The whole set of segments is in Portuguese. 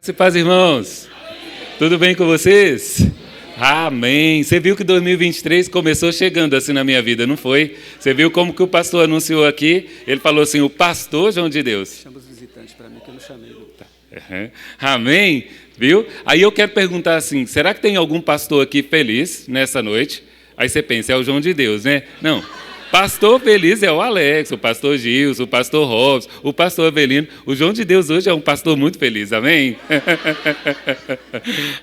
Se faz, irmãos? Tudo bem com vocês? Amém. Você viu que 2023 começou chegando assim na minha vida, não foi? Você viu como que o pastor anunciou aqui? Ele falou assim, o pastor João de Deus. Chama os visitantes para mim, que eu não chamei. Tá. Amém. Viu? Aí eu quero perguntar assim, será que tem algum pastor aqui feliz nessa noite? Aí você pensa, é o João de Deus, né? Não. Pastor feliz é o Alex, o pastor Gilson, o pastor Robson, o pastor Avelino. O João de Deus hoje é um pastor muito feliz, amém?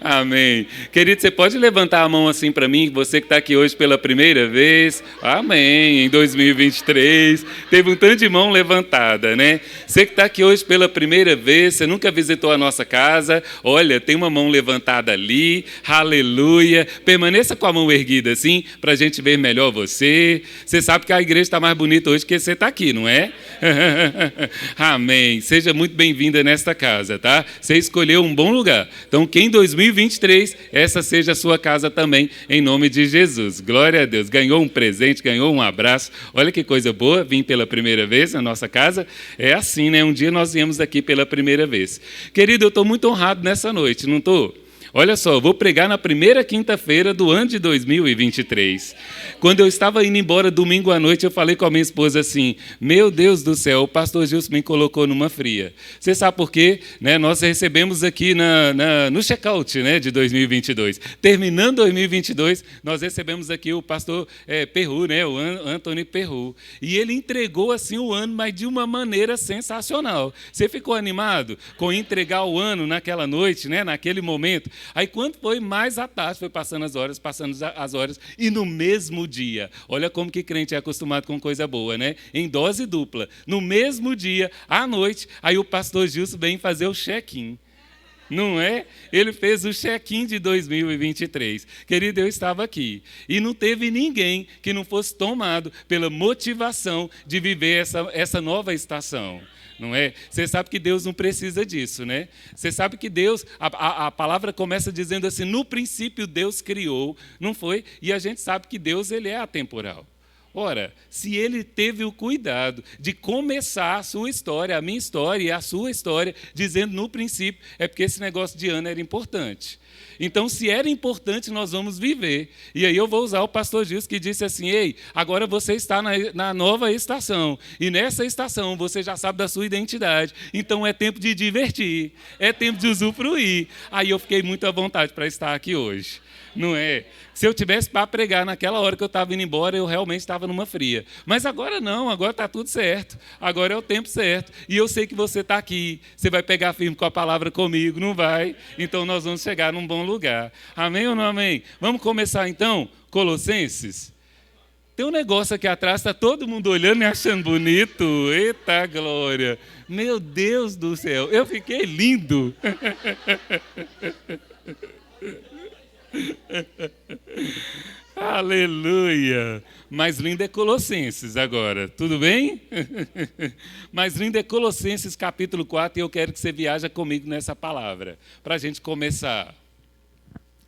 Amém. Querido, você pode levantar a mão assim para mim, você que está aqui hoje pela primeira vez? Amém. Em 2023, teve um tanto de mão levantada, né? Você que está aqui hoje pela primeira vez, você nunca visitou a nossa casa, olha, tem uma mão levantada ali, aleluia. Permaneça com a mão erguida assim, para a gente ver melhor você. Você sabe que a igreja está mais bonita hoje que você está aqui, não é? Amém. Seja muito bem-vinda nesta casa, tá? Você escolheu um bom lugar. Então, que em 2023, essa seja a sua casa também, em nome de Jesus. Glória a Deus. Ganhou um presente, ganhou um abraço. Olha que coisa boa, vim pela primeira vez na nossa casa. É assim, né? Um dia nós viemos aqui pela primeira vez. Querido, eu estou muito honrado nessa noite, não estou? Olha só, eu vou pregar na primeira quinta-feira do ano de 2023. Quando eu estava indo embora domingo à noite, eu falei com a minha esposa assim, meu Deus do céu, o pastor Gilson me colocou numa fria. Você sabe por quê? Né, nós recebemos aqui no check-out, né, de 2022. Terminando 2022, nós recebemos aqui o pastor Perru, né, o Antônio Perru. E ele entregou assim o ano, mas de uma maneira sensacional. Você ficou animado com entregar o ano naquela noite, né, naquele momento? Aí, quando foi mais à tarde, foi passando as horas, e no mesmo dia, olha como que crente é acostumado com coisa boa, né? Em dose dupla. No mesmo dia, à noite, aí o pastor Gilson vem fazer o check-in. Não é? Ele fez o check-in de 2023. Querido, eu estava aqui. E não teve ninguém que não fosse tomado pela motivação de viver essa nova estação. Não é? Você sabe que Deus não precisa disso, né? Você sabe que Deus, a palavra começa dizendo assim, no princípio Deus criou, não foi? E a gente sabe que Deus ele é atemporal. Ora, se ele teve o cuidado de começar a sua história, a minha história e a sua história, dizendo no princípio, é porque esse negócio de ano era importante. Então, se era importante, nós vamos viver. E aí eu vou usar o pastor Gilson que disse assim, ei, agora você está na nova estação. E nessa estação você já sabe da sua identidade. Então é tempo de divertir, é tempo de usufruir. Aí eu fiquei muito à vontade para estar aqui hoje. Não é? Se eu tivesse para pregar naquela hora que eu estava indo embora, eu realmente estava numa fria. Mas agora não, agora está tudo certo. Agora é o tempo certo. E eu sei que você está aqui. Você vai pegar firme com a palavra comigo, não vai? Então nós vamos chegar num bom lugar. Amém ou não amém? Vamos começar então? Colossenses. Tem um negócio aqui atrás, está todo mundo olhando e achando bonito. Eita glória! Meu Deus do céu, eu fiquei lindo. Aleluia! Mais lindo é Colossenses agora, tudo bem? Mais lindo é Colossenses capítulo 4 e eu quero que você viaje comigo nessa palavra, para a gente começar.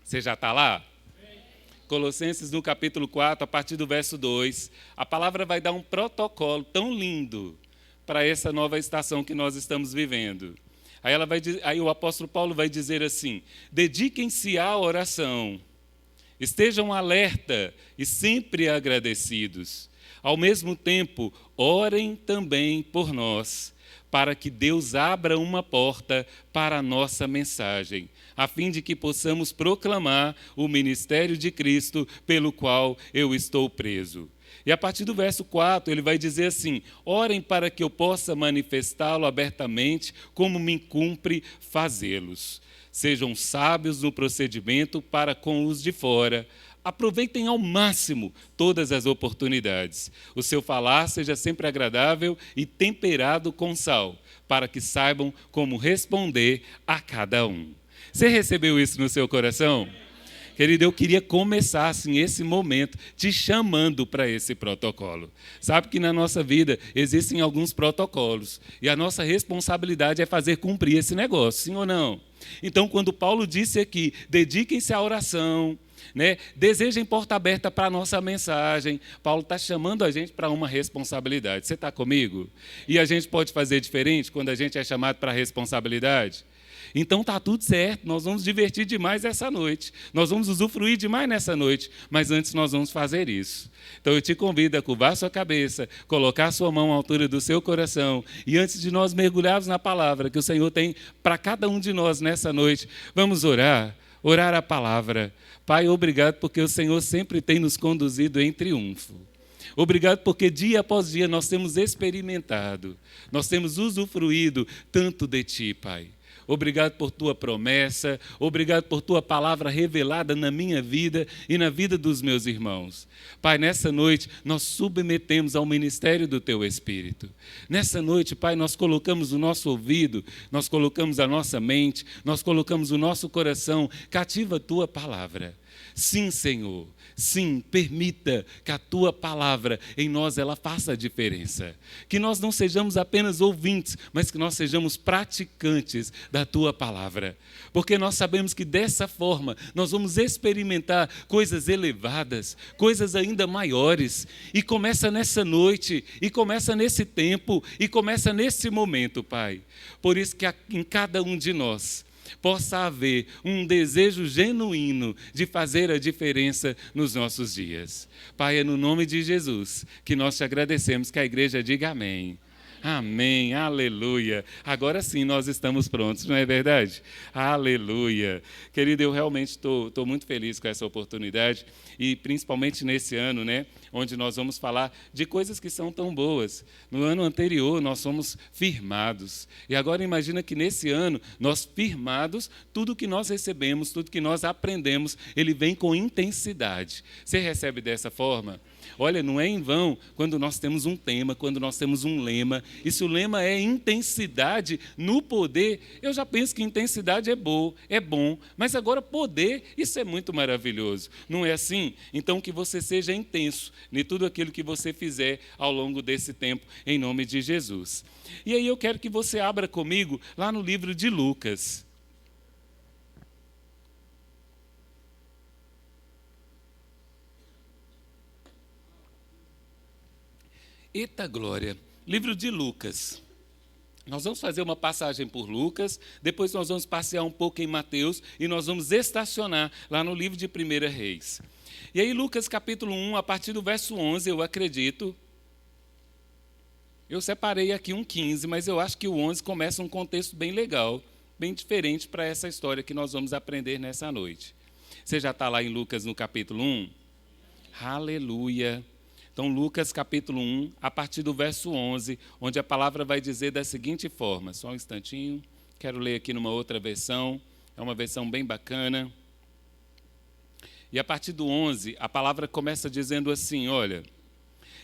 Você já está lá? Colossenses no capítulo 4, a partir do verso 2, a palavra vai dar um protocolo tão lindo para essa nova estação que nós estamos vivendo. Aí o apóstolo Paulo vai dizer assim, dediquem-se à oração, estejam alerta e sempre agradecidos. Ao mesmo tempo, orem também por nós, para que Deus abra uma porta para a nossa mensagem, a fim de que possamos proclamar o ministério de Cristo pelo qual eu estou preso. E a partir do verso 4, ele vai dizer assim, orem para que eu possa manifestá-lo abertamente, como me cumpre fazê-los. Sejam sábios no procedimento para com os de fora. Aproveitem ao máximo todas as oportunidades. O seu falar seja sempre agradável e temperado com sal, para que saibam como responder a cada um. Você recebeu isso no seu coração? Querido, eu queria começar assim, esse momento te chamando para esse protocolo. Sabe que na nossa vida existem alguns protocolos e a nossa responsabilidade é fazer cumprir esse negócio, sim ou não? Então, quando Paulo disse aqui, dediquem-se à oração, né? Desejem porta aberta para a nossa mensagem. Paulo está chamando a gente para uma responsabilidade. Você está comigo? E a gente pode fazer diferente quando a gente é chamado para a responsabilidade? Então está tudo certo, nós vamos divertir demais essa noite, nós vamos usufruir demais nessa noite, mas antes nós vamos fazer isso. Então eu te convido a curvar sua cabeça, colocar sua mão à altura do seu coração, e antes de nós mergulharmos na palavra que o Senhor tem para cada um de nós nessa noite, vamos orar a palavra. Pai, obrigado porque o Senhor sempre tem nos conduzido em triunfo. Obrigado porque dia após dia nós temos experimentado, nós temos usufruído tanto de Ti, Pai. Obrigado por Tua promessa, obrigado por Tua palavra revelada na minha vida e na vida dos meus irmãos. Pai, nessa noite nós submetemos ao ministério do Teu Espírito. Nessa noite, Pai, nós colocamos o nosso ouvido, nós colocamos a nossa mente, nós colocamos o nosso coração, cativa a Tua palavra. Sim, Senhor, sim, permita que a Tua palavra em nós ela faça a diferença. Que nós não sejamos apenas ouvintes, mas que nós sejamos praticantes da Tua palavra. Porque nós sabemos que dessa forma nós vamos experimentar coisas elevadas, coisas ainda maiores. E começa nessa noite, e começa nesse tempo, e começa nesse momento, Pai. Por isso que em cada um de nós possa haver um desejo genuíno de fazer a diferença nos nossos dias. Pai, é no nome de Jesus que nós te agradecemos, que a igreja diga amém. Amém, aleluia. Agora sim nós estamos prontos, não é verdade? Aleluia. Querido, eu realmente estou muito feliz com essa oportunidade e principalmente nesse ano, né, onde nós vamos falar de coisas que são tão boas. No ano anterior nós fomos firmados e agora imagina que nesse ano nós firmados, tudo que nós recebemos, tudo que nós aprendemos, ele vem com intensidade. Você recebe dessa forma? Olha, não é em vão quando nós temos um tema, quando nós temos um lema. E se o lema é intensidade no poder, eu já penso que intensidade é bom, mas agora poder, isso é muito maravilhoso. Não é assim? Então que você seja intenso em tudo aquilo que você fizer ao longo desse tempo, em nome de Jesus. E aí eu quero que você abra comigo lá no livro de Lucas. Eita glória! Livro de Lucas. Nós vamos fazer uma passagem por Lucas, depois nós vamos passear um pouco em Mateus e nós vamos estacionar lá no livro de 1 Reis. E aí Lucas capítulo 1, a partir do verso 11, eu acredito. Eu separei aqui um 15, mas eu acho que o 11 começa um contexto bem legal, bem diferente para essa história que nós vamos aprender nessa noite. Você já está lá em Lucas no capítulo 1? Aleluia! Então, Lucas capítulo 1, a partir do verso 11, onde a palavra vai dizer da seguinte forma. Só um instantinho, quero ler aqui numa outra versão, é uma versão bem bacana. E a partir do 11, a palavra começa dizendo assim, olha.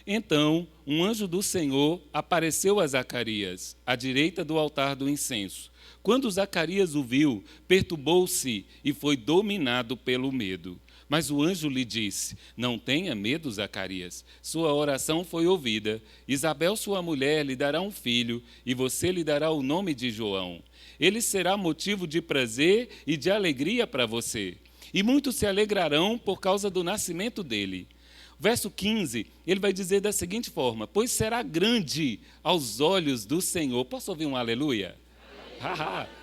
Então, um anjo do Senhor apareceu a Zacarias, à direita do altar do incenso. Quando Zacarias o viu, perturbou-se e foi dominado pelo medo. Mas o anjo lhe disse, não tenha medo, Zacarias, sua oração foi ouvida. Isabel, sua mulher, lhe dará um filho, e você lhe dará o nome de João. Ele será motivo de prazer e de alegria para você. E muitos se alegrarão por causa do nascimento dele. Verso 15, ele vai dizer da seguinte forma, pois será grande aos olhos do Senhor. Posso ouvir um aleluia?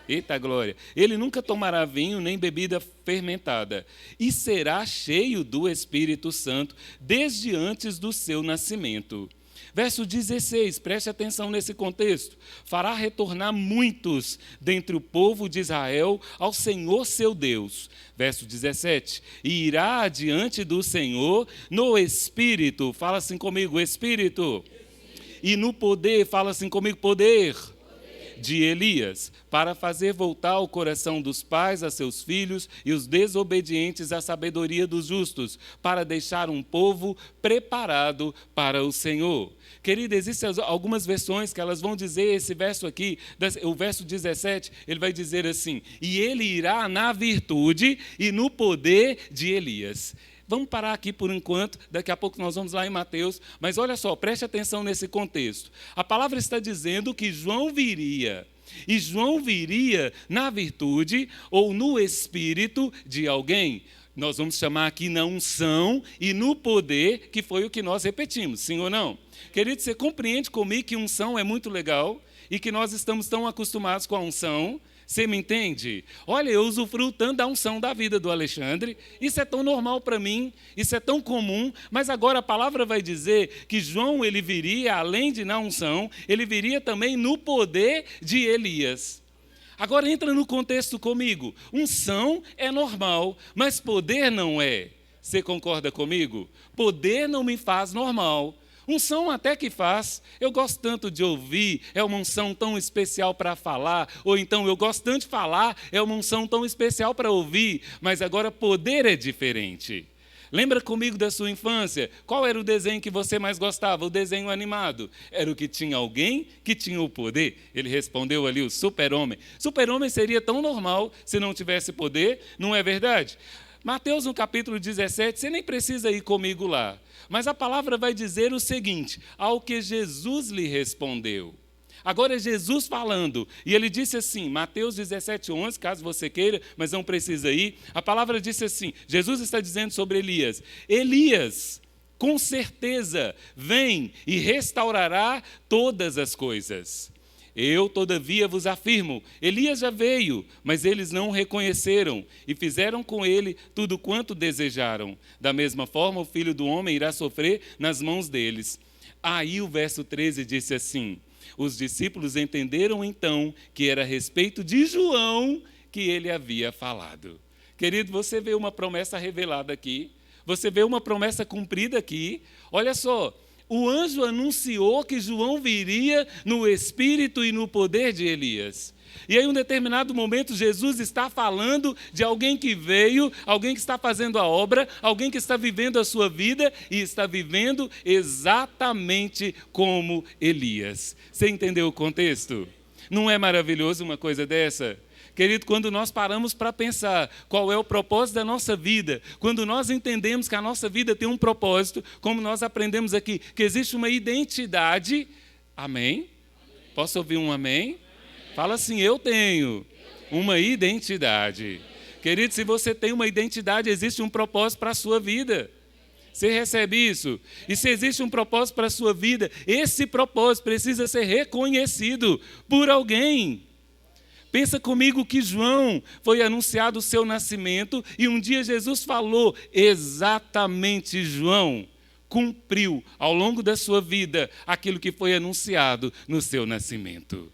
Eita glória! Ele nunca tomará vinho nem bebida fermentada e será cheio do Espírito Santo desde antes do seu nascimento. Verso 16, preste atenção nesse contexto. Fará retornar muitos dentre o povo de Israel ao Senhor seu Deus. Verso 17, e irá adiante do Senhor no Espírito, fala assim comigo, Espírito. E no poder, fala assim comigo, poder. De Elias, para fazer voltar o coração dos pais a seus filhos e os desobedientes à sabedoria dos justos, para deixar um povo preparado para o Senhor. Querida, existem algumas versões que elas vão dizer esse verso aqui, o verso 17, ele vai dizer assim, e ele irá na virtude e no poder de Elias. Vamos parar aqui por enquanto, daqui a pouco nós vamos lá em Mateus, mas olha só, preste atenção nesse contexto. A palavra está dizendo que João viria, e João viria na virtude ou no espírito de alguém. Nós vamos chamar aqui na unção e no poder, que foi o que nós repetimos, sim ou não? Querido, você compreende comigo que unção é muito legal e que nós estamos tão acostumados com a unção? Você me entende? Olha, eu usufruo tanto da unção da vida do Alexandre, isso é tão normal para mim, isso é tão comum, mas agora a palavra vai dizer que João, ele viria, além de na unção, ele viria também no poder de Elias. Agora entra no contexto comigo. Unção é normal, mas poder não é. Você concorda comigo? Poder não me faz normal. Unção até que faz. Eu gosto tanto de ouvir, é uma unção tão especial para falar. Ou então eu gosto tanto de falar, é uma unção tão especial para ouvir. Mas agora poder é diferente. Lembra comigo da sua infância? Qual era o desenho que você mais gostava? O desenho animado. Era o que tinha alguém que tinha o poder. Ele respondeu ali, o super-homem. Super-homem seria tão normal se não tivesse poder, não é verdade? Mateus, no capítulo 17, você nem precisa ir comigo lá. Mas a palavra vai dizer o seguinte, ao que Jesus lhe respondeu. Agora é Jesus falando, e ele disse assim, Mateus 17:11, caso você queira, mas não precisa ir. A palavra disse assim, Jesus está dizendo sobre Elias. Elias, com certeza, vem e restaurará todas as coisas. Eu, todavia, vos afirmo, Elias já veio, mas eles não o reconheceram e fizeram com ele tudo quanto desejaram. Da mesma forma, o Filho do Homem irá sofrer nas mãos deles. Aí o verso 13 disse assim, os discípulos entenderam então que era a respeito de João que ele havia falado. Querido, você vê uma promessa revelada aqui, você vê uma promessa cumprida aqui. Olha só, o anjo anunciou que João viria no espírito e no poder de Elias. E aí, em um determinado momento, Jesus está falando de alguém que veio, alguém que está fazendo a obra, alguém que está vivendo a sua vida e está vivendo exatamente como Elias. Você entendeu o contexto? Não é maravilhoso uma coisa dessa? Querido, quando nós paramos para pensar qual é o propósito da nossa vida, quando nós entendemos que a nossa vida tem um propósito, como nós aprendemos aqui, que existe uma identidade, amém? Posso ouvir um amém? Fala assim, eu tenho uma identidade. Querido, se você tem uma identidade, existe um propósito para a sua vida. Você recebe isso? E se existe um propósito para a sua vida, esse propósito precisa ser reconhecido por alguém. Pensa comigo que João foi anunciado o seu nascimento e um dia Jesus falou exatamente, João cumpriu ao longo da sua vida aquilo que foi anunciado no seu nascimento.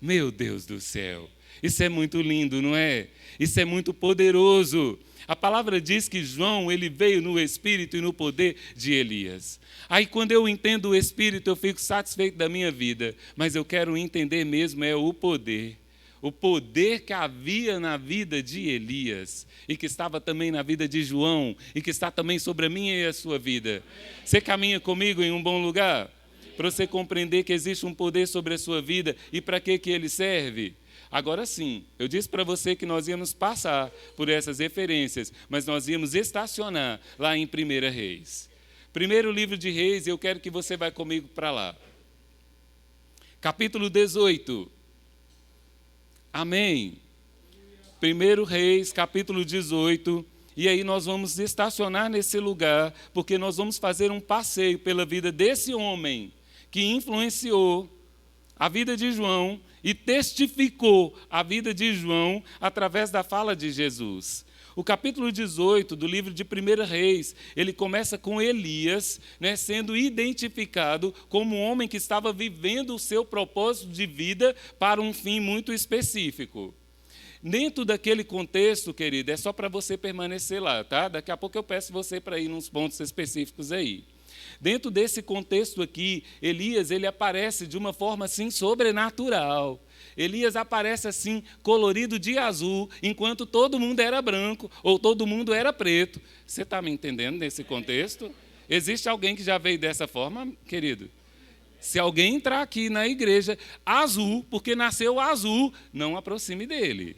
Meu Deus do céu, isso é muito lindo, não é? Isso é muito poderoso. A palavra diz que João, ele veio no espírito e no poder de Elias. Aí quando eu entendo o espírito, eu fico satisfeito da minha vida, mas eu quero entender mesmo é o poder. O poder que havia na vida de Elias e que estava também na vida de João e que está também sobre a minha e a sua vida. Você caminha comigo em um bom lugar? Para você compreender que existe um poder sobre a sua vida e para que ele serve. Agora sim, eu disse para você que nós íamos passar por essas referências, mas nós íamos estacionar lá em 1 Reis. Primeiro livro de Reis, eu quero que você vá comigo para lá. Capítulo 18. Amém. 1 Reis, capítulo 18. E aí nós vamos estacionar nesse lugar, porque nós vamos fazer um passeio pela vida desse homem que influenciou a vida de João e testificou a vida de João através da fala de Jesus. O capítulo 18 do livro de 1 Reis, ele começa com Elias, sendo identificado como um homem que estava vivendo o seu propósito de vida para um fim muito específico. Dentro daquele contexto, querido, é só para você permanecer lá, tá? Daqui a pouco eu peço você para ir nos pontos específicos aí. Dentro desse contexto aqui, Elias, ele aparece de uma forma assim sobrenatural. Elias aparece assim, colorido de azul, enquanto todo mundo era branco ou todo mundo era preto. Você está me entendendo nesse contexto? Existe alguém que já veio dessa forma, querido? Se alguém entrar aqui na igreja azul, porque nasceu azul, não aproxime dele.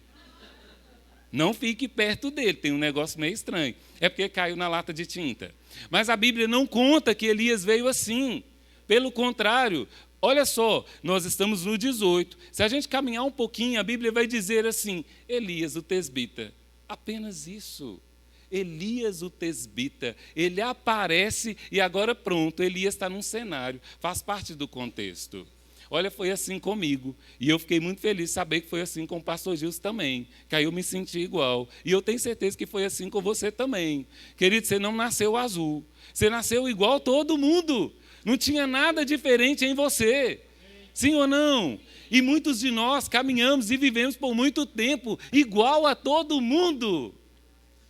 Não fique perto dele, tem um negócio meio estranho. É porque caiu na lata de tinta. Mas a Bíblia não conta que Elias veio assim. Pelo contrário, olha só, nós estamos no 18. Se a gente caminhar um pouquinho, a Bíblia vai dizer assim, Elias o tesbita. Apenas isso. Elias o tesbita. Ele aparece e agora pronto, Elias está num cenário. Faz parte do contexto. Olha, foi assim comigo. E eu fiquei muito feliz de saber que foi assim com o pastor Gilson também. Que aí eu me senti igual. E eu tenho certeza que foi assim com você também. Querido, você não nasceu azul. Você nasceu igual a todo mundo. Não tinha nada diferente em você. Sim ou não? E muitos de nós caminhamos e vivemos por muito tempo igual a todo mundo.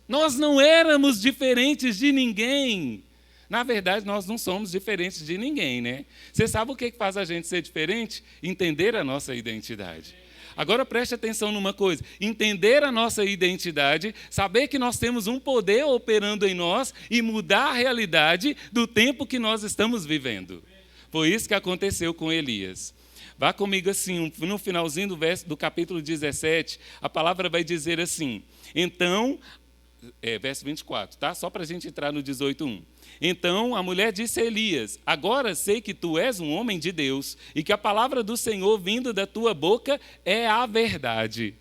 Nós não éramos diferentes de ninguém. Na verdade, nós não somos diferentes de ninguém, né? Você sabe o que faz a gente ser diferente? Entender a nossa identidade. Agora preste atenção numa coisa. Entender a nossa identidade, saber que nós temos um poder operando em nós e mudar a realidade do tempo que nós estamos vivendo. Foi isso que aconteceu com Elias. Vá comigo assim, no finalzinho do capítulo 17, a palavra vai dizer assim, então, verso 24, tá? Só para a gente entrar no 18:1. Então a mulher disse a Elias, agora sei que tu és um homem de Deus e que a palavra do Senhor vindo da tua boca é a verdade.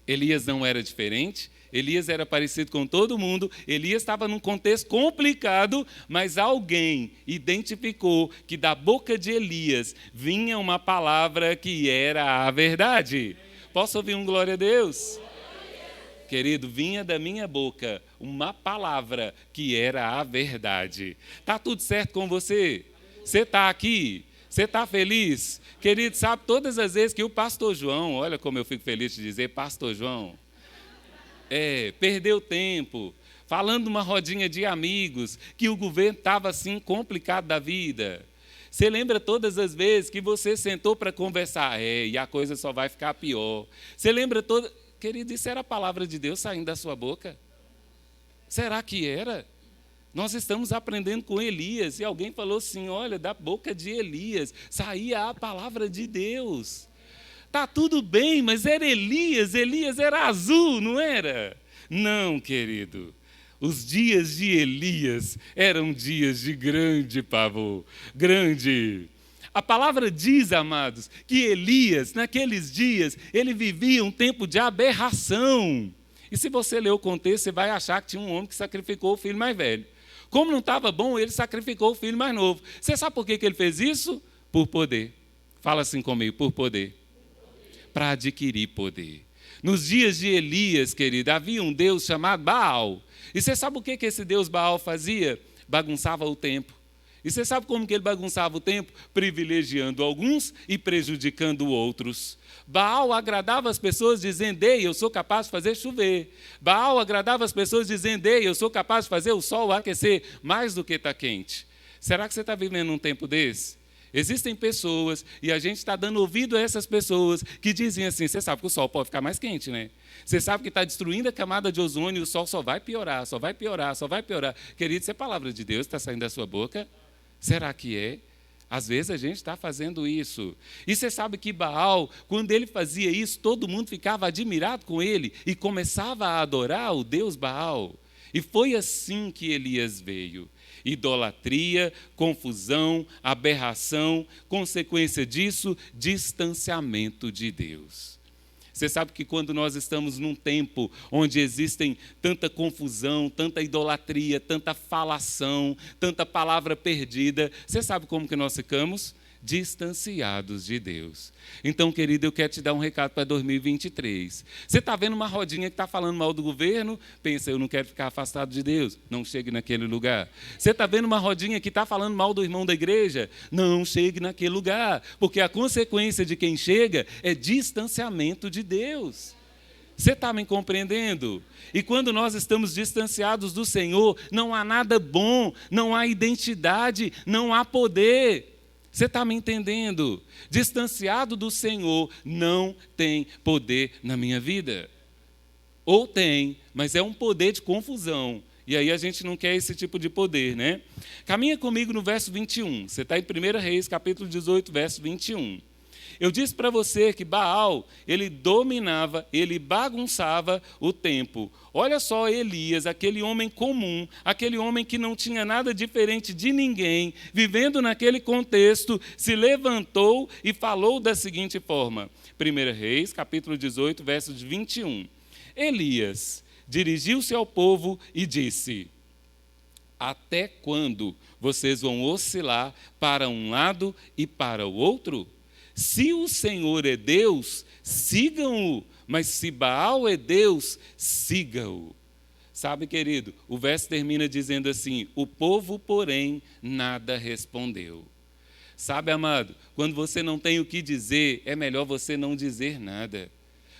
Elias não era diferente, Elias era parecido com todo mundo, Elias estava num contexto complicado, mas alguém identificou que da boca de Elias vinha uma palavra que era a verdade. Posso ouvir um glória a Deus? Querido, vinha da minha boca uma palavra que era a verdade. Está tudo certo com você? Você está aqui? Você está feliz? Querido, sabe, todas as vezes que o pastor João, olha como eu fico feliz de dizer, pastor João, perdeu tempo, falando numa rodinha de amigos, que o governo estava assim complicado da vida. Você lembra todas as vezes que você sentou para conversar, e a coisa só vai ficar pior. Você lembra toda... Querido, isso era a palavra de Deus saindo da sua boca? Será que era? Nós estamos aprendendo com Elias, e alguém falou assim, olha, da boca de Elias saía a palavra de Deus. Está tudo bem, mas era Elias era azul, não era? Não, querido. Os dias de Elias eram dias de grande pavor, grande. A palavra diz, amados, que Elias, naqueles dias, ele vivia um tempo de aberração. E se você ler o contexto, você vai achar que tinha um homem que sacrificou o filho mais velho. Como não estava bom, ele sacrificou o filho mais novo. Você sabe por que ele fez isso? Por poder. Fala assim comigo, por poder. Para adquirir poder. Nos dias de Elias, querido, havia um Deus chamado Baal. E você sabe o que esse Deus Baal fazia? Bagunçava o tempo. E você sabe como que ele bagunçava o tempo? Privilegiando alguns e prejudicando outros. Baal agradava as pessoas dizendo, ei, eu sou capaz de fazer chover. Baal agradava as pessoas dizendo, ei, eu sou capaz de fazer o sol aquecer mais do que está quente. Será que você está vivendo um tempo desse? Existem pessoas, e a gente está dando ouvido a essas pessoas que dizem assim, você sabe que o sol pode ficar mais quente, né? Você sabe que está destruindo a camada de ozônio e o sol só vai piorar, só vai piorar, só vai piorar. Querido, isso é palavra de Deus, está saindo da sua boca? Será que é? Às vezes a gente está fazendo isso. E você sabe que Baal, quando ele fazia isso, todo mundo ficava admirado com ele e começava a adorar o Deus Baal. E foi assim que Elias veio. Idolatria, confusão, aberração, consequência disso, distanciamento de Deus. Você sabe que quando nós estamos num tempo onde existem tanta confusão, tanta idolatria, tanta falação, tanta palavra perdida, você sabe como que nós ficamos? Distanciados de Deus. Então, querido, eu quero te dar um recado para 2023. Você está vendo uma rodinha que está falando mal do governo? Pensa, eu não quero ficar afastado de Deus. Não chegue naquele lugar. Você está vendo uma rodinha que está falando mal do irmão da igreja? Não chegue naquele lugar. Porque a consequência de quem chega é distanciamento de Deus. Você está me compreendendo? E quando nós estamos distanciados do Senhor, não há nada bom, não há identidade, não há poder. Você está me entendendo? Distanciado do Senhor não tem poder na minha vida. Ou tem, mas é um poder de confusão. E aí a gente não quer esse tipo de poder, né? Caminha comigo no verso 21. Você está em 1 Reis, capítulo 18, verso 21. Eu disse para você que Baal, ele dominava, ele bagunçava o tempo. Olha só Elias, aquele homem comum, aquele homem que não tinha nada diferente de ninguém, vivendo naquele contexto, se levantou e falou da seguinte forma. 1 Reis, capítulo 18, verso 21. Elias dirigiu-se ao povo e disse, até quando vocês vão oscilar para um lado e para o outro? Se o Senhor é Deus, sigam-o, mas se Baal é Deus, siga-o. Sabe, querido, o verso termina dizendo assim: o povo, porém, nada respondeu. Sabe, amado, quando você não tem o que dizer, é melhor você não dizer nada.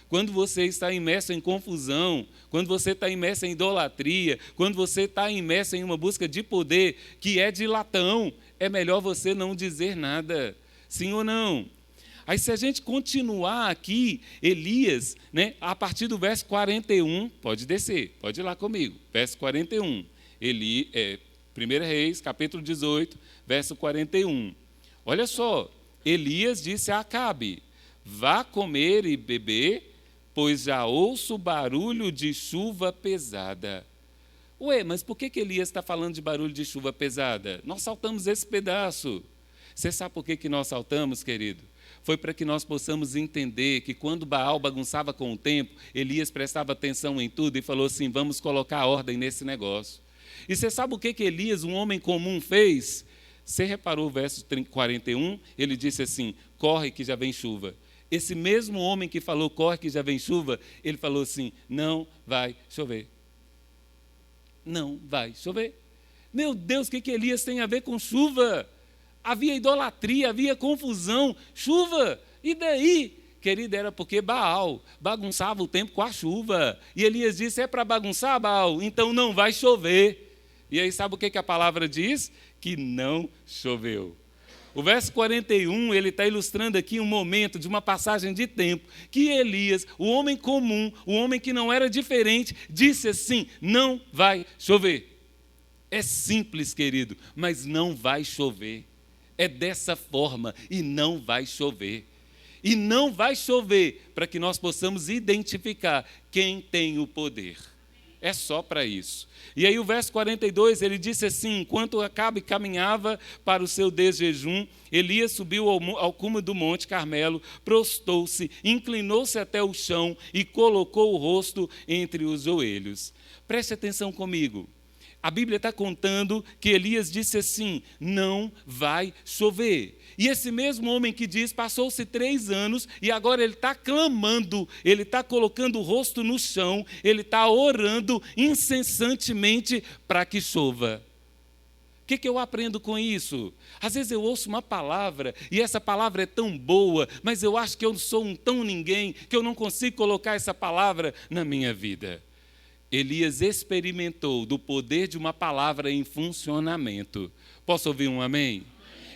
Quando você está imerso em confusão, quando você está imerso em idolatria, quando você está imerso em uma busca de poder que é de latão, é melhor você não dizer nada. Sim ou não? Aí se a gente continuar aqui, Elias, né, a partir do verso 41, pode descer, pode ir lá comigo, verso 41. 1 Reis, capítulo 18, verso 41. Olha só, Elias disse a Acabe: vá comer e beber, pois já ouço barulho de chuva pesada. Ué, mas por que Elias está falando de barulho de chuva pesada? Nós saltamos esse pedaço. Você sabe por que nós saltamos, querido? Foi para que nós possamos entender que quando Baal bagunçava com o tempo, Elias prestava atenção em tudo e falou assim: vamos colocar ordem nesse negócio. E você sabe o que Elias, um homem comum, fez? Você reparou o verso 41? Ele disse assim: corre que já vem chuva. Esse mesmo homem que falou corre que já vem chuva, ele falou assim: não vai chover. Não vai chover. Meu Deus, o que Elias tem a ver com chuva? Havia idolatria, havia confusão, chuva. E daí? Querido, era porque Baal bagunçava o tempo com a chuva. E Elias disse: é para bagunçar, Baal? Então não vai chover. E aí sabe o que a palavra diz? Que não choveu. O verso 41, ele está ilustrando aqui um momento de uma passagem de tempo que Elias, o homem comum, o homem que não era diferente, disse assim: não vai chover. É simples, querido, mas não vai chover. É dessa forma, e não vai chover. E não vai chover para que nós possamos identificar quem tem o poder. É só para isso. E aí o verso 42, ele disse assim: enquanto Acabe caminhava para o seu desjejum, Elias subiu ao cume do monte Carmelo, prostou-se, inclinou-se até o chão e colocou o rosto entre os joelhos. Preste atenção comigo. A Bíblia está contando que Elias disse assim: não vai chover. E esse mesmo homem que diz, passou-se 3 anos e agora ele está clamando, ele está colocando o rosto no chão, ele está orando incessantemente para que chova. O que eu aprendo com isso? Às vezes eu ouço uma palavra e essa palavra é tão boa, mas eu acho que eu sou um tão ninguém que eu não consigo colocar essa palavra na minha vida. Elias experimentou do poder de uma palavra em funcionamento. Posso ouvir um amém?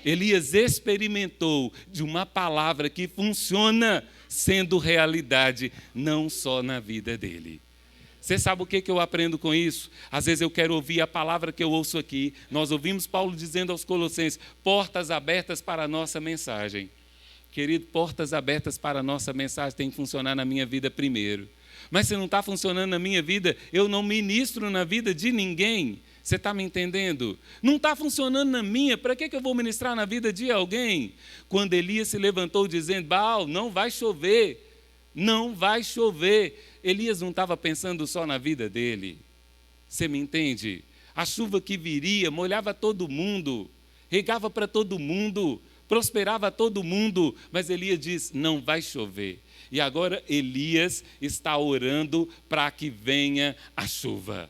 Elias experimentou de uma palavra que funciona sendo realidade, não só na vida dele. Você sabe o que eu aprendo com isso? Às vezes eu quero ouvir a palavra que eu ouço aqui. Nós ouvimos Paulo dizendo aos Colossenses: portas abertas para a nossa mensagem. Querido, portas abertas para a nossa mensagem tem que funcionar na minha vida primeiro. Mas se não está funcionando na minha vida, eu não ministro na vida de ninguém. Você está me entendendo? Não está funcionando na minha, para que eu vou ministrar na vida de alguém? Quando Elias se levantou dizendo: Baal, não vai chover, não vai chover. Elias não estava pensando só na vida dele. Você me entende? A chuva que viria molhava todo mundo, regava para todo mundo, prosperava todo mundo, mas Elias diz: não vai chover. E agora Elias está orando para que venha a chuva.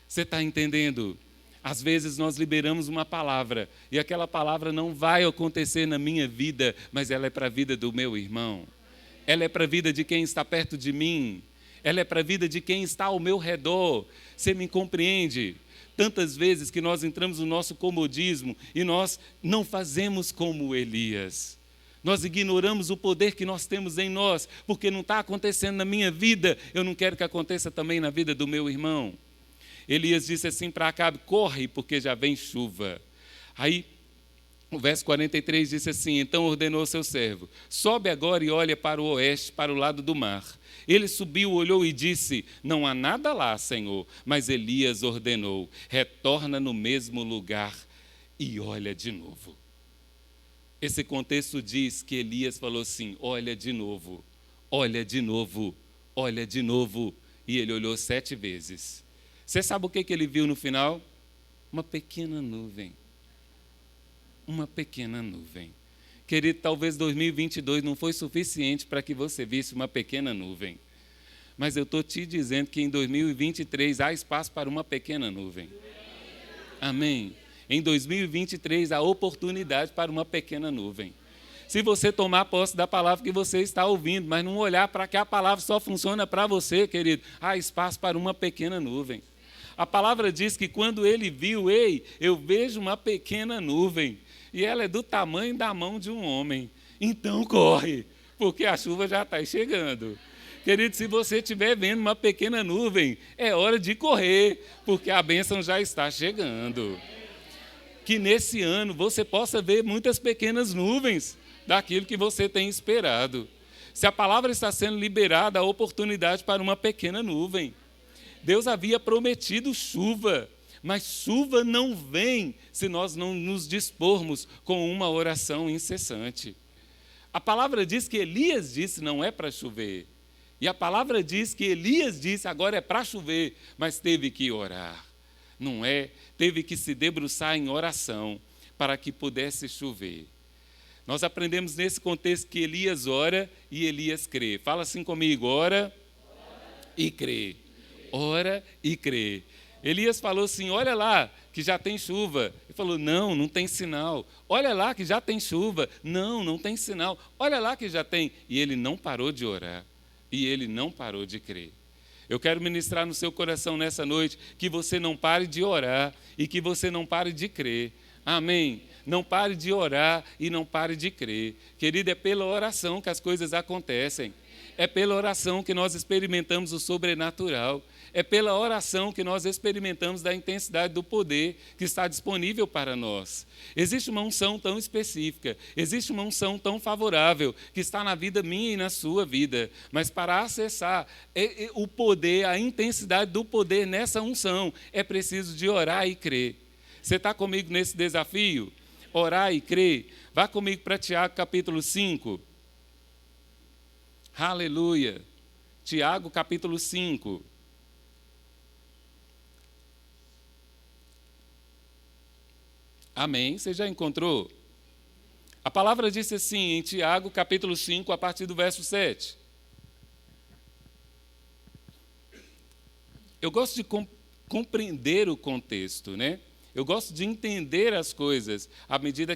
Você está entendendo? Às vezes nós liberamos uma palavra e aquela palavra não vai acontecer na minha vida, mas ela é para a vida do meu irmão. Ela é para a vida de quem está perto de mim. Ela é para a vida de quem está ao meu redor. Você me compreende? Tantas vezes que nós entramos no nosso comodismo e nós não fazemos como Elias. Nós ignoramos o poder que nós temos em nós, porque não está acontecendo na minha vida, eu não quero que aconteça também na vida do meu irmão. Elias disse assim para Acabe: corre, porque já vem chuva. Aí, o verso 43 disse assim: então ordenou seu servo: sobe agora e olha para o oeste, para o lado do mar. Ele subiu, olhou e disse: não há nada lá, Senhor. Mas Elias ordenou: retorna no mesmo lugar e olha de novo. Esse contexto diz que Elias falou assim: olha de novo, olha de novo, olha de novo. E ele olhou 7 vezes. Você sabe o que ele viu no final? Uma pequena nuvem. Uma pequena nuvem. Querido, talvez 2022 não foi suficiente para que você visse uma pequena nuvem. Mas eu estou te dizendo que em 2023 há espaço para uma pequena nuvem. Amém? Em 2023 há oportunidade para uma pequena nuvem. Se você tomar posse da palavra que você está ouvindo, mas não olhar para que a palavra só funciona para você, querido, há espaço para uma pequena nuvem. A palavra diz que quando ele viu, ei, eu vejo uma pequena nuvem, e ela é do tamanho da mão de um homem. Então corre, porque a chuva já está chegando. Querido, se você estiver vendo uma pequena nuvem, é hora de correr, porque a bênção já está chegando. Que nesse ano você possa ver muitas pequenas nuvens daquilo que você tem esperado. Se a palavra está sendo liberada, há oportunidade para uma pequena nuvem. Deus havia prometido chuva, mas chuva não vem se nós não nos dispormos com uma oração incessante. A palavra diz que Elias disse não é para chover. E a palavra diz que Elias disse agora é para chover, mas teve que orar. Não é? Teve que se debruçar em oração para que pudesse chover. Nós aprendemos nesse contexto que Elias ora e Elias crê. Fala assim comigo, ora e crê. Ora e crê. Elias falou assim, olha lá que já tem chuva. Ele falou, não tem sinal. Olha lá que já tem chuva. Não tem sinal. Olha lá que já tem. E ele não parou de orar. E ele não parou de crer. Eu quero ministrar no seu coração nessa noite que você não pare de orar e que você não pare de crer. Amém? Não pare de orar e não pare de crer. Querido, é pela oração que as coisas acontecem. É pela oração que nós experimentamos o sobrenatural. É pela oração que nós experimentamos da intensidade do poder que está disponível para nós. Existe uma unção tão específica, existe uma unção tão favorável que está na vida minha e na sua vida. Mas para acessar o poder, a intensidade do poder nessa unção, é preciso de orar e crer. Você está comigo nesse desafio? Orar e crer. Vá comigo para Tiago capítulo 5. Aleluia. Tiago capítulo 5. Amém? Você já encontrou? A palavra diz assim em Tiago capítulo 5, a partir do verso 7. Eu gosto de compreender o contexto, né? Eu gosto de entender as coisas à medida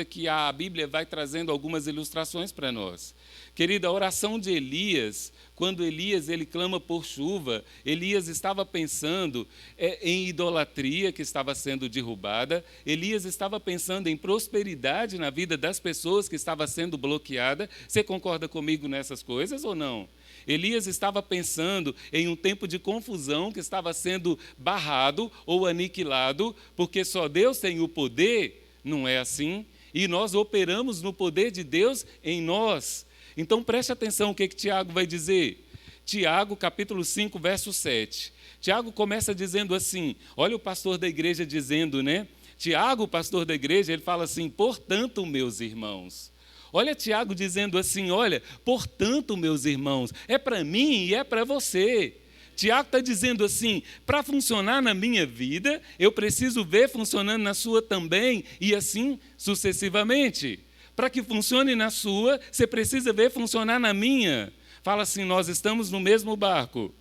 que a Bíblia vai trazendo algumas ilustrações para nós. Querida, a oração de Elias, quando Elias ele clama por chuva, Elias estava pensando em idolatria que estava sendo derrubada, Elias estava pensando em prosperidade na vida das pessoas que estava sendo bloqueada. Você concorda comigo nessas coisas ou não? Elias estava pensando em um tempo de confusão que estava sendo barrado ou aniquilado, porque só Deus tem o poder, não é assim? E nós operamos no poder de Deus em nós. Então preste atenção o que Tiago vai dizer. Tiago, capítulo 5, verso 7. Tiago começa dizendo assim, olha o pastor da igreja dizendo, né? Tiago, pastor da igreja, ele fala assim, portanto, meus irmãos. Olha Tiago dizendo assim, olha, portanto, meus irmãos, é para mim e é para você. Tiago está dizendo assim, para funcionar na minha vida, eu preciso ver funcionando na sua também, e assim sucessivamente. Para que funcione na sua, você precisa ver funcionar na minha. Fala assim, nós estamos no mesmo barco.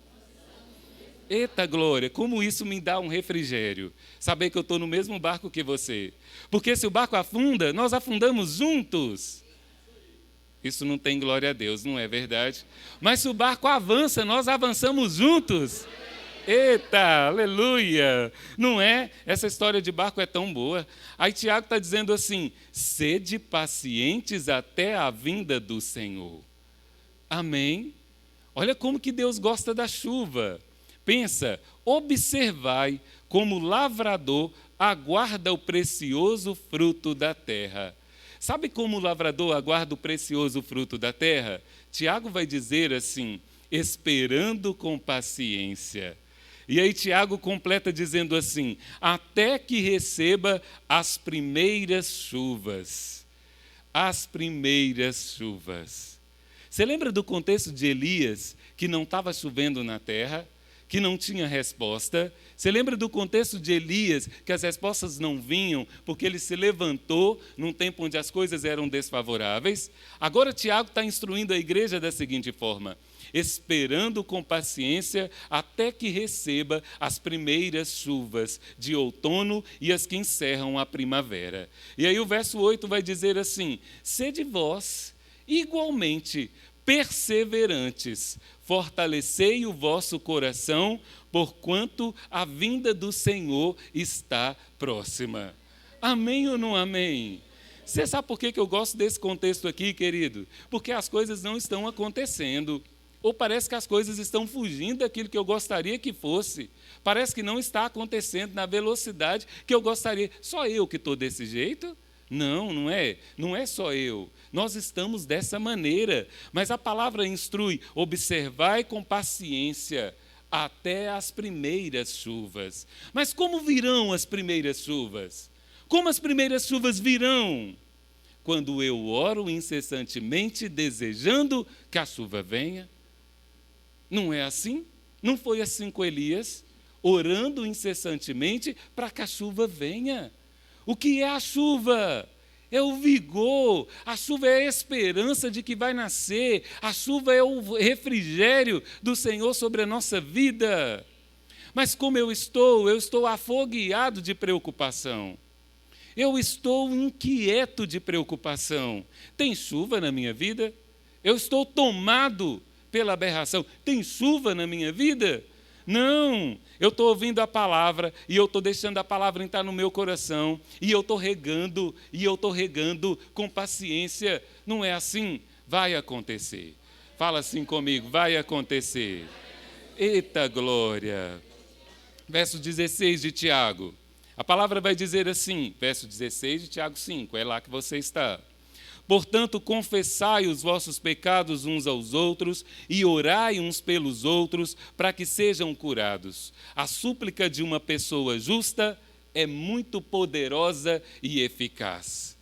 Eita glória, como isso me dá um refrigério, saber que eu estou no mesmo barco que você. Porque se o barco afunda, nós afundamos juntos. Isso não tem glória a Deus, não é verdade? Mas se o barco avança, nós avançamos juntos. Eita, aleluia! Não é? Essa história de barco é tão boa. Aí Tiago está dizendo assim, sede pacientes até a vinda do Senhor. Amém? Olha como que Deus gosta da chuva. Pensa, observai como o lavrador aguarda o precioso fruto da terra. Sabe como o lavrador aguarda o precioso fruto da terra? Tiago vai dizer assim, esperando com paciência. E aí Tiago completa dizendo assim, até que receba as primeiras chuvas. As primeiras chuvas. Você lembra do contexto de Elias, que não estava chovendo na terra? que não tinha resposta. Você lembra do contexto de Elias, que as respostas não vinham, porque ele se levantou num tempo onde as coisas eram desfavoráveis? Agora Tiago está instruindo a igreja da seguinte forma: esperando com paciência até que receba as primeiras chuvas de outono e as que encerram a primavera. E aí o verso 8 vai dizer assim: sede vós igualmente perseverantes, fortalecei o vosso coração, porquanto a vinda do Senhor está próxima. Amém ou não amém? Você sabe por que eu gosto desse contexto aqui, querido? Porque as coisas não estão acontecendo. Ou parece que as coisas estão fugindo daquilo que eu gostaria que fosse. Parece que não está acontecendo na velocidade que eu gostaria. Só eu que estou desse jeito? Não, não é. Não é só eu. Nós estamos dessa maneira. Mas a palavra instrui: observai com paciência até as primeiras chuvas. Mas como virão as primeiras chuvas? Como as primeiras chuvas virão? Quando eu oro incessantemente, desejando que a chuva venha. Não é assim? Não foi assim com Elias? Orando incessantemente para que a chuva venha. O que é a chuva? É o vigor, a chuva é a esperança de que vai nascer, a chuva é o refrigério do Senhor sobre a nossa vida. Mas como eu estou afogueado de preocupação. Eu estou inquieto de preocupação. Tem chuva na minha vida? Eu estou tomado pela aberração. Tem chuva na minha vida? Não, eu estou ouvindo a palavra e eu estou deixando a palavra entrar no meu coração e eu estou regando com paciência. Não é assim? Vai acontecer. Fala assim comigo: vai acontecer. Eita glória! Verso 16 de Tiago. A palavra vai dizer assim, verso 16 de Tiago 5, é lá que você está. Portanto, confessai os vossos pecados uns aos outros e orai uns pelos outros para que sejam curados. A súplica de uma pessoa justa é muito poderosa e eficaz.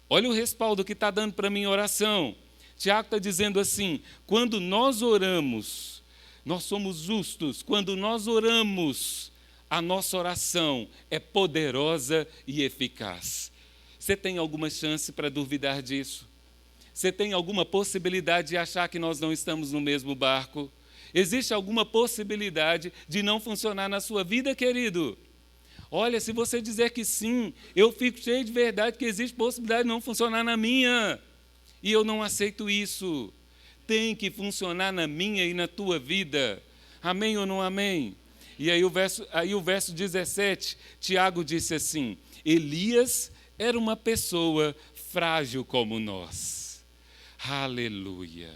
Olha o respaldo que está dando para a minha oração. Tiago está dizendo assim: quando nós oramos, nós somos justos. Quando nós oramos, a nossa oração é poderosa e eficaz. Você tem alguma chance para duvidar disso? Você tem alguma possibilidade de achar que nós não estamos no mesmo barco? Existe alguma possibilidade de não funcionar na sua vida, querido? Olha, se você dizer que sim, eu fico cheio de verdade que existe possibilidade de não funcionar na minha. E eu não aceito isso. Tem que funcionar na minha e na tua vida. Amém ou não amém? E aí o verso 17, Tiago disse assim: Elias era uma pessoa frágil como nós. Aleluia!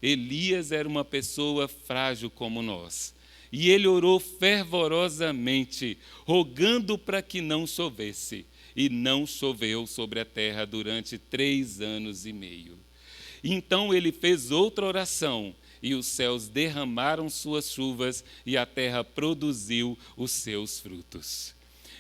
Elias era uma pessoa frágil como nós. E ele orou fervorosamente, rogando para que não chovesse. E não choveu sobre a terra durante 3 anos e meio. Então ele fez outra oração, e os céus derramaram suas chuvas, e a terra produziu os seus frutos.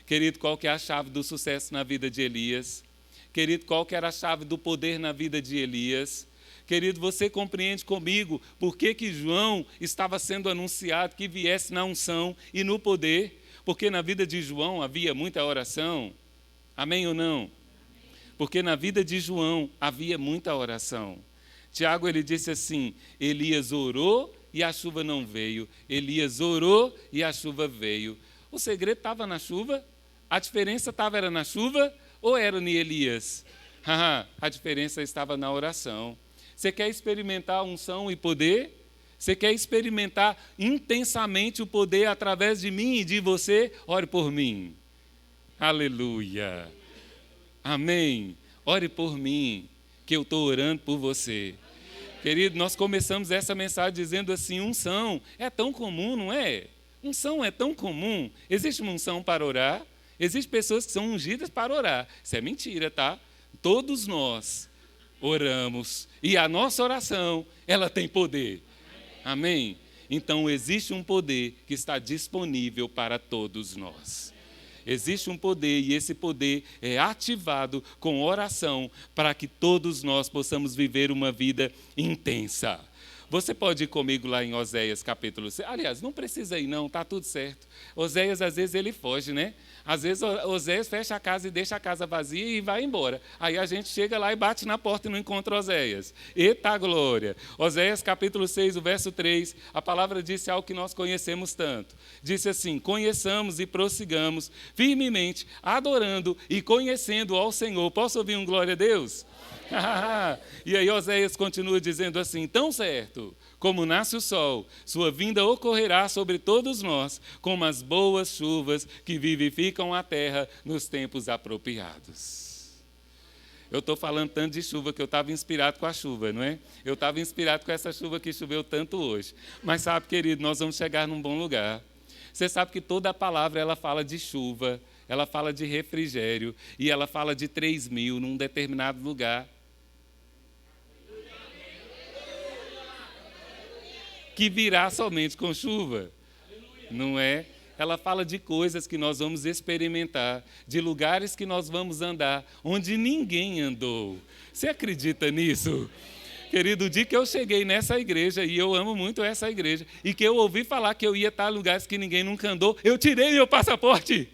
Querido, qual que é a chave do sucesso na vida de Elias? Querido, qual que era a chave do poder na vida de Elias? Querido, você compreende comigo por que João estava sendo anunciado que viesse na unção e no poder? Porque na vida de João havia muita oração. Amém ou não? Porque na vida de João havia muita oração. Tiago, ele disse assim: Elias orou e a chuva não veio. Elias orou e a chuva veio. O segredo estava na chuva? A diferença era na chuva ou era em Elias? A diferença estava na oração. Você quer experimentar unção e poder? Você quer experimentar intensamente o poder através de mim e de você? Ore por mim. Aleluia. Amém. Ore por mim, que eu estou orando por você. Querido, nós começamos essa mensagem dizendo assim: unção é tão comum, não é? Unção é tão comum. Existe uma unção para orar? Existem pessoas que são ungidas para orar. Isso é mentira, tá? Todos nós oramos e a nossa oração, ela tem poder. Amém? Então existe um poder que está disponível para todos nós. Existe um poder e esse poder é ativado com oração para que todos nós possamos viver uma vida intensa. Você pode ir comigo lá em Oséias capítulo 6. Aliás, não precisa ir não, está tudo certo. Oséias, às vezes, ele foge, né? Às vezes, Oséias fecha a casa e deixa a casa vazia e vai embora. Aí a gente chega lá e bate na porta e não encontra Oséias. Eita glória! Oséias capítulo 6, o verso 3, a palavra disse algo que nós conhecemos tanto. Disse assim: conheçamos e prossigamos firmemente, adorando e conhecendo ao Senhor. Posso ouvir um glória a Deus? E aí Oséias continua dizendo assim: tão certo como nasce o sol, sua vinda ocorrerá sobre todos nós, como as boas chuvas que vivificam a terra nos tempos apropriados. Eu estou falando tanto de chuva que eu estava inspirado com a chuva, não é? Eu estava inspirado com essa chuva que choveu tanto hoje. Mas sabe, querido, nós vamos chegar num bom lugar. Você sabe que toda a palavra ela fala de chuva, ela fala de refrigério e ela fala de 3.000 num determinado lugar. Que virá somente com chuva, não é? Ela fala de coisas que nós vamos experimentar, de lugares que nós vamos andar, onde ninguém andou. Você acredita nisso? Querido, o dia que eu cheguei nessa igreja, e eu amo muito essa igreja, e que eu ouvi falar que eu ia estar em lugares que ninguém nunca andou, eu tirei meu passaporte.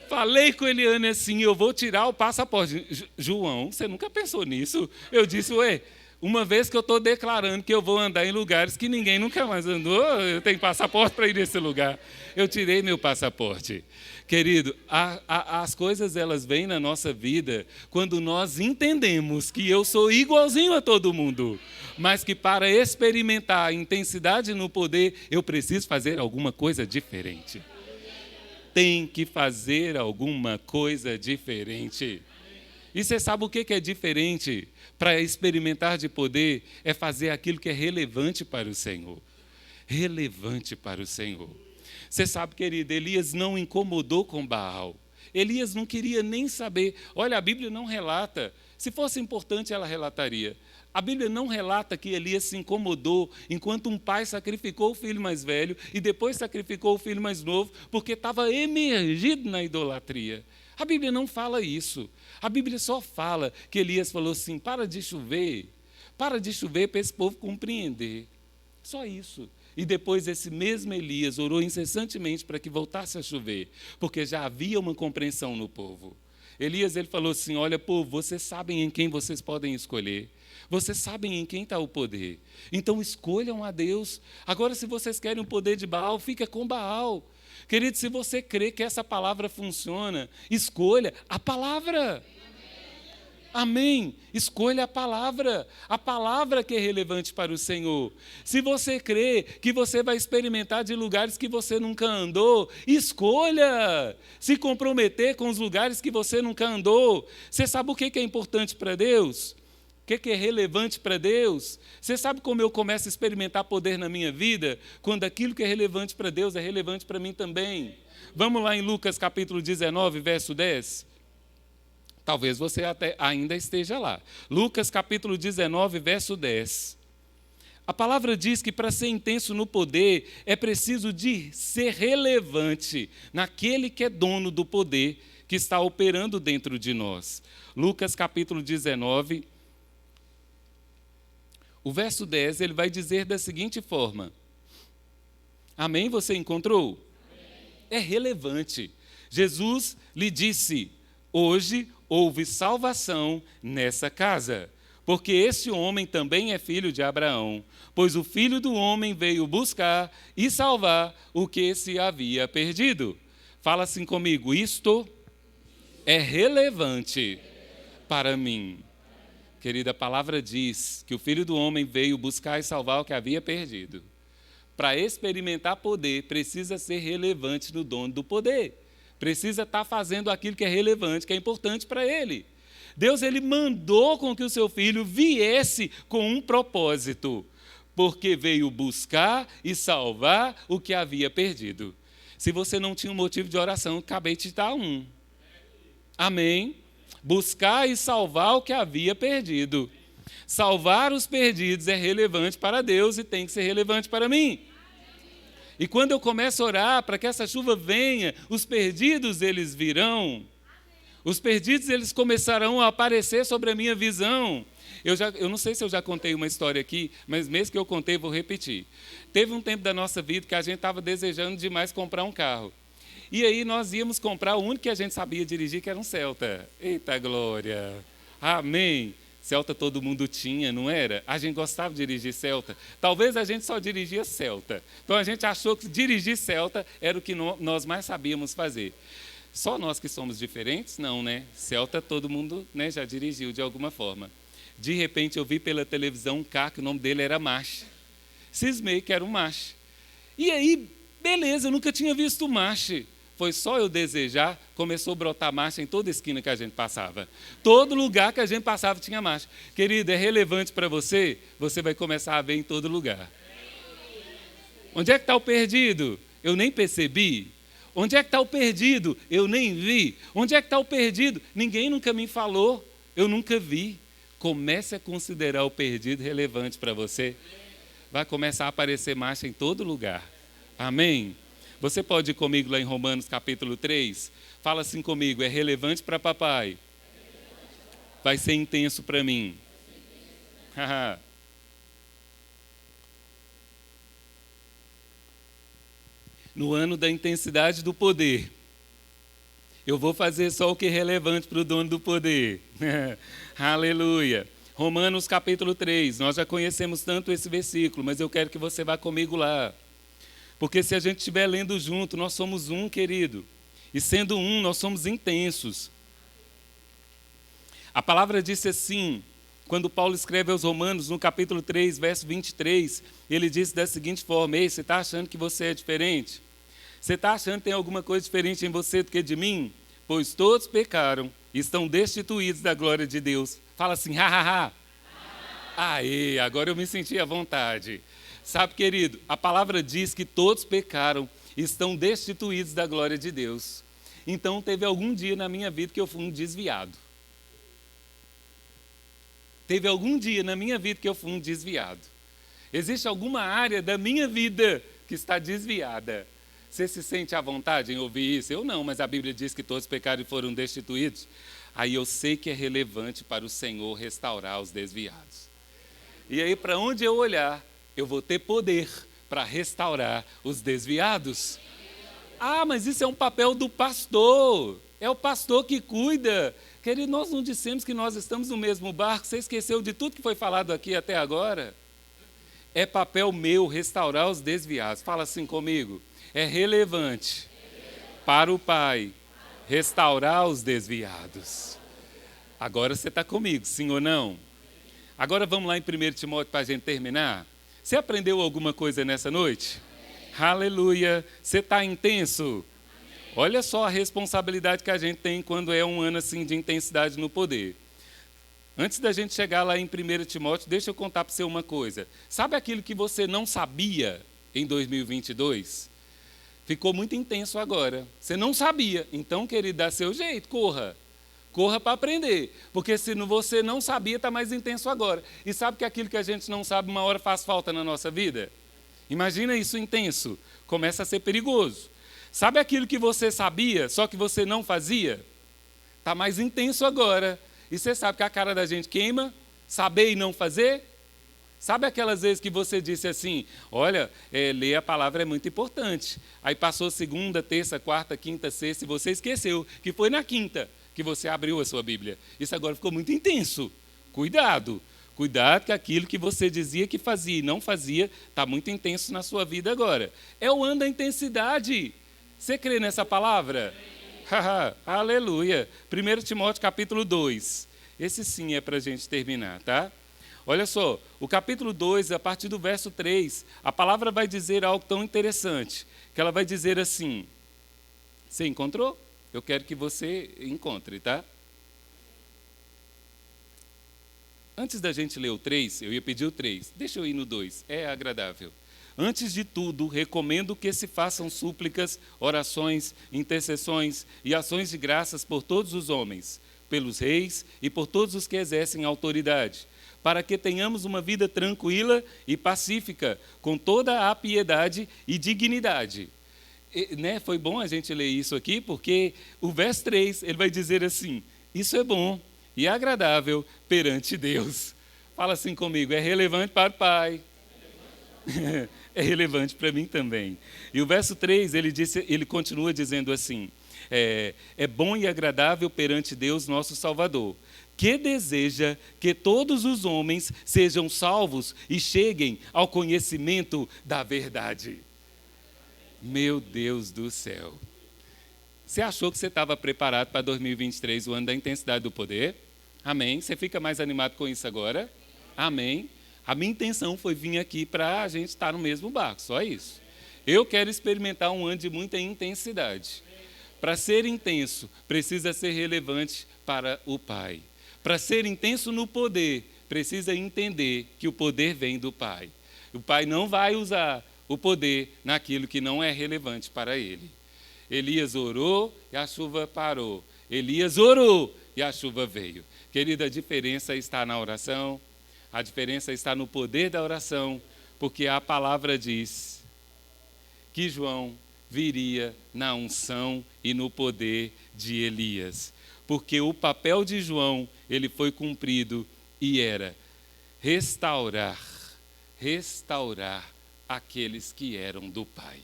Falei com Eliane assim: eu vou tirar o passaporte. João, você nunca pensou nisso? Eu disse: ué, uma vez que eu estou declarando que eu vou andar em lugares que ninguém nunca mais andou, eu tenho passaporte para ir nesse lugar. Eu tirei meu passaporte. Querido, as coisas elas vêm na nossa vida quando nós entendemos que eu sou igualzinho a todo mundo, mas que para experimentar a intensidade no poder, eu preciso fazer alguma coisa diferente. Tem que fazer alguma coisa diferente. E você sabe o que é diferente para experimentar de poder? É fazer aquilo que é relevante para o Senhor. Relevante para o Senhor. Você sabe, querido, Elias não incomodou com Baal. Elias não queria nem saber. Olha, a Bíblia não relata. Se fosse importante, ela relataria. A Bíblia não relata que Elias se incomodou enquanto um pai sacrificou o filho mais velho e depois sacrificou o filho mais novo porque estava emergido na idolatria. A Bíblia não fala isso. A Bíblia só fala que Elias falou assim: para de chover para esse povo compreender. Só isso. E depois esse mesmo Elias orou incessantemente para que voltasse a chover, porque já havia uma compreensão no povo. Elias ele falou assim: olha, povo, vocês sabem em quem vocês podem escolher. Vocês sabem em quem está o poder. Então escolham a Deus. Agora, se vocês querem o poder de Baal, fica com Baal. Querido, se você crê que essa palavra funciona, escolha a palavra. Amém. Escolha a palavra que é relevante para o Senhor. Se você crê que você vai experimentar de lugares que você nunca andou, escolha se comprometer com os lugares que você nunca andou. Você sabe o que é importante para Deus? O que é relevante para Deus? Você sabe como eu começo a experimentar poder na minha vida? Quando aquilo que é relevante para Deus é relevante para mim também. Vamos lá em Lucas capítulo 19, verso 10. Talvez você até ainda esteja lá. Lucas capítulo 19, verso 10. A palavra diz que para ser intenso no poder é preciso de ser relevante naquele que é dono do poder, que está operando dentro de nós. Lucas capítulo 19, o verso 10, ele vai dizer da seguinte forma. Amém? Você encontrou? Amém. É relevante. Jesus lhe disse: hoje houve salvação nessa casa, porque esse homem também é filho de Abraão, pois o Filho do Homem veio buscar e salvar o que se havia perdido. Fala assim comigo: isto é relevante para mim. Querida, a palavra diz que o Filho do Homem veio buscar e salvar o que havia perdido. Para experimentar poder, precisa ser relevante no dono do poder. Precisa estar fazendo aquilo que é relevante, que é importante para ele. Deus ele mandou com que o seu filho viesse com um propósito, porque veio buscar e salvar o que havia perdido. Se você não tinha um motivo de oração, acabei de te dar um. Amém? Buscar e salvar o que havia perdido. Salvar os perdidos é relevante para Deus e tem que ser relevante para mim. E quando eu começo a orar para que essa chuva venha, os perdidos eles virão. Os perdidos, eles começarão a aparecer sobre a minha visão. Eu não sei se eu já contei uma história aqui, mas mesmo que eu contei, vou repetir. Teve um tempo da nossa vida que a gente estava desejando demais comprar um carro. E aí nós íamos comprar o único que a gente sabia dirigir, que era um Celta. Eita glória! Amém! Celta todo mundo tinha, não era? A gente gostava de dirigir Celta. Talvez a gente só dirigia Celta. Então a gente achou que dirigir Celta era o que nós mais sabíamos fazer. Só nós que somos diferentes? Não, né? Celta todo mundo, né, já dirigiu de alguma forma. De repente eu vi pela televisão um carro que o nome dele era March. Cismei que era um March. E aí, beleza, eu nunca tinha visto o March. Foi só eu desejar, começou a brotar marcha em toda esquina que a gente passava. Todo lugar que a gente passava tinha marcha. Querido, é relevante para você? Você vai começar a ver em todo lugar. Onde é que está o perdido? Eu nem percebi. Onde é que está o perdido? Eu nem vi. Onde é que está o perdido? Ninguém nunca me falou. Eu nunca vi. Comece a considerar o perdido relevante para você. Vai começar a aparecer marcha em todo lugar. Amém? Você pode ir comigo lá em Romanos capítulo 3? Fala assim comigo, é relevante para papai. Vai ser intenso para mim. No ano da intensidade do poder, eu vou fazer só o que é relevante para o dono do poder. Aleluia. Romanos capítulo 3, nós já conhecemos tanto esse versículo, mas eu quero que você vá comigo lá. Porque se a gente estiver lendo junto, nós somos um, querido. E sendo um, nós somos intensos. A palavra disse assim, quando Paulo escreve aos Romanos, no capítulo 3, verso 23, ele disse da seguinte forma, ei, você está achando que você é diferente? Você está achando que tem alguma coisa diferente em você do que de mim? Pois todos pecaram e estão destituídos da glória de Deus. Fala assim, ha, ha, ha. Aê, agora eu me senti à vontade. Sabe, querido, a palavra diz que todos pecaram e estão destituídos da glória de Deus. Então, teve algum dia na minha vida que eu fui um desviado. Teve algum dia na minha vida que eu fui um desviado. Existe alguma área da minha vida que está desviada. Você se sente à vontade em ouvir isso? Eu não, mas a Bíblia diz que todos pecaram e foram destituídos. Aí eu sei que é relevante para o Senhor restaurar os desviados. E aí, para onde eu olhar, eu vou ter poder para restaurar os desviados. Ah, mas isso é um papel do pastor. É o pastor que cuida. Querido, nós não dissemos que nós estamos no mesmo barco. Você esqueceu de tudo que foi falado aqui até agora? É papel meu restaurar os desviados. Fala assim comigo. É relevante para o Pai restaurar os desviados. Agora você está comigo, sim ou não? Agora vamos lá em 1 Timóteo para a gente terminar. Você aprendeu alguma coisa nessa noite? Aleluia! Você está intenso? Olha só a responsabilidade que a gente tem quando é um ano assim de intensidade no poder. Antes da gente chegar lá em 1 Timóteo, deixa eu contar para você uma coisa. Sabe aquilo que você não sabia em 2022? Ficou muito intenso agora. Você não sabia. Então, querido, dá seu jeito, corra. Corra para aprender. Porque se você não sabia, está mais intenso agora. E sabe que aquilo que a gente não sabe, uma hora faz falta na nossa vida? Imagina isso intenso. Começa a ser perigoso. Sabe aquilo que você sabia, só que você não fazia? Está mais intenso agora. E você sabe que a cara da gente queima, saber e não fazer? Sabe aquelas vezes que você disse assim, olha, ler a palavra é muito importante. Aí passou segunda, terça, quarta, quinta, sexta, e você esqueceu que foi na quinta que você abriu a sua Bíblia. Isso agora ficou muito intenso. Cuidado. Cuidado que aquilo que você dizia que fazia e não fazia está muito intenso na sua vida agora. É o ano da intensidade. Você crê nessa palavra? Aleluia. 1 Timóteo capítulo 2. Esse sim é para a gente terminar, tá? Olha só, o capítulo 2, a partir do verso 3, a palavra vai dizer algo tão interessante, que ela vai dizer assim, você encontrou? Eu quero que você encontre, tá? Antes da gente ler o 3, eu ia pedir o 3, deixa eu ir no 2, é agradável. Antes de tudo, recomendo que se façam súplicas, orações, intercessões e ações de graças por todos os homens, pelos reis e por todos os que exercem autoridade, para que tenhamos uma vida tranquila e pacífica, com toda a piedade e dignidade. né, foi bom a gente ler isso aqui, porque o verso 3, ele vai dizer assim: isso é bom e agradável perante Deus. Fala assim comigo: é relevante para o Pai. É relevante para mim também. E o verso 3, ele continua dizendo assim: é bom e agradável perante Deus, nosso Salvador, que deseja que todos os homens sejam salvos e cheguem ao conhecimento da verdade. Meu Deus do céu. Você achou que você estava preparado para 2023, o ano da intensidade do poder? Amém? Você fica mais animado com isso agora? Amém? A minha intenção foi vir aqui para a gente estar no mesmo barco, só isso. Eu quero experimentar um ano de muita intensidade. Para ser intenso, precisa ser relevante para o Pai. Para ser intenso no poder, precisa entender que o poder vem do Pai. O Pai não vai usar o poder naquilo que não é relevante para ele. Elias orou e a chuva parou. Elias orou e a chuva veio. Querida, a diferença está na oração, a diferença está no poder da oração, porque a palavra diz que João viria na unção e no poder de Elias. Porque o papel de João, ele foi cumprido e era restaurar aqueles que eram do Pai.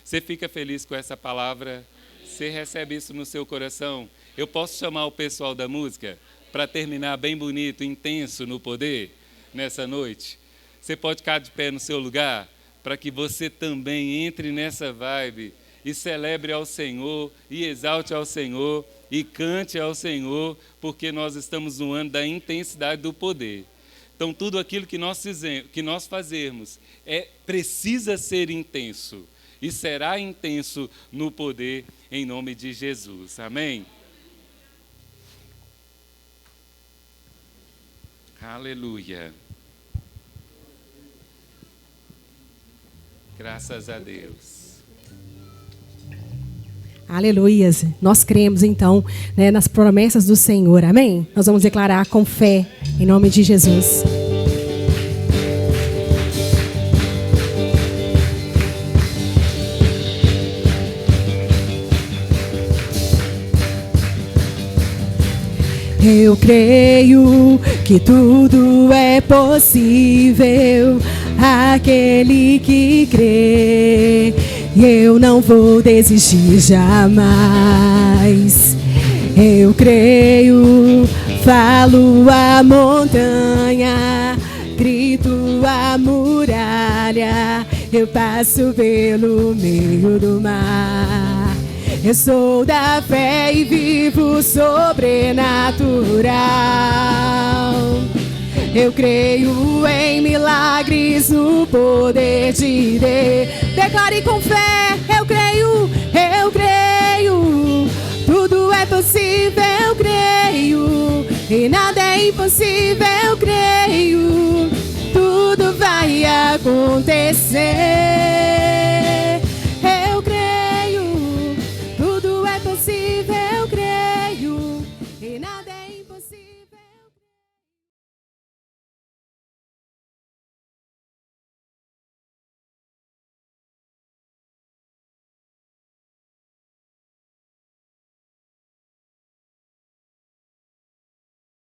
Você fica feliz com essa palavra? Você recebe isso no seu coração? Eu posso chamar o pessoal da música para terminar bem bonito, intenso no poder, nessa noite? Você pode ficar de pé no seu lugar para que você também entre nessa vibe e celebre ao Senhor, e exalte ao Senhor, e cante ao Senhor, porque nós estamos no ano da intensidade do poder. Então, tudo aquilo que nós fazermos precisa ser intenso, e será intenso no poder, em nome de Jesus. Amém? Aleluia. Graças a Deus. Aleluias. Nós cremos, então, né, nas promessas do Senhor. Amém? Nós vamos declarar com fé, em nome de Jesus. Eu creio que tudo é possível àquele que crê. E eu não vou desistir jamais. Eu creio, falo a montanha, grito a muralha, eu passo pelo meio do mar. Eu sou da fé e vivo sobrenatural. Eu creio em milagres, no poder de Deus. Declare com fé, eu creio, tudo é possível, eu creio, e nada é impossível, eu creio.